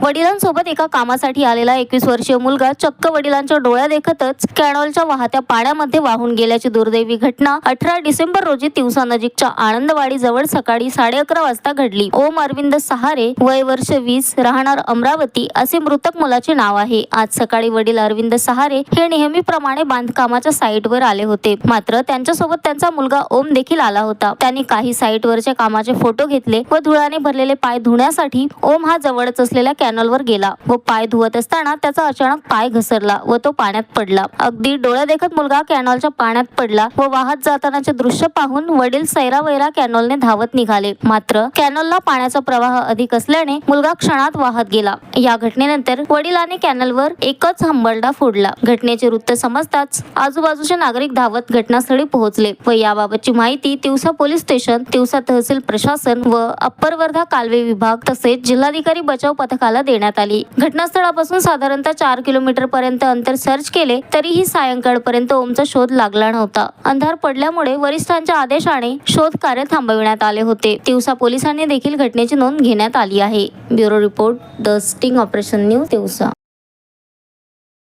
वडिलांसोबत एका कामासाठी आलेला 21 वर्षीय मुलगा चक्क वडिलांच्या डोळ्यादेखतच कॅनॉलच्या वाहत्या पाण्यामध्ये वाहून गेल्याची दुर्दैवी घटना 18 डिसेंबर रोजी तिवसा नजीकच्या आनंदवाडी जवळ सकाळी 11:30 वाजता घडली. ओम अरविंद सहारे, वय वर्ष 20, राहणार अमरावती असे मृतक मुलाचे नाव आहे. आज सकाळी वडील अरविंद सहारे हे नेहमीप्रमाणे बांधकामाच्या साईटवर आले होते. मात्र त्यांच्यासोबत त्यांचा मुलगा ओम देखील आला होता. त्यांनी काही साईटवरच्या कामाचे फोटो घेतले व धुळाने भरलेले पाय धुण्यासाठी ओम हा जवळच असलेल्या कॅनॉलवर गेला व पाय धुवत असताना त्याचा अचानक पाय घसरला व तो पाण्यात पडला. अगदी डोळ्यादेखत मुलगा कॅनॉलच्या पाण्यात पडला व वाहत जातानाचे दृश्य पाहून वडील सैरावैरा कॅनॉलने धावत निघाले. मात्र कॅनॉलला पाण्याचा प्रवाह अधिक असल्याने मुलगा क्षणात वाहत गेला. या घटनेनंतर वडिलांनी कॅनॉलवर एकच हंबरडा फोडला. घटनेचे वृत्त समजताच आजूबाजूचे नागरिक धावत घटनास्थळी पोहोचले व याबाबतची माहिती तिवसा पोलीस स्टेशन, तिवसा तहसील प्रशासन व अप्पर वर्धा कालवे विभाग तसेच जिल्हाधिकारी बचाव पथकाला देण्यात आली. घटनास्थळापासून साधारणतः 4 किलोमीटर पर्यंत अंतर सर्च केले तरीही सायंकाळपर्यंत ओमचा शोध लागला नव्हता. अंधार पडल्यामुळे वरिष्ठांच्या आदेशाने शोध कार्य थांबविण्यात आले होते. तिवसा पोलिसांनी देखील घटनेची नोंद घेण्यात आली आहे. Bureau report, the sting operation news, Tiwasa.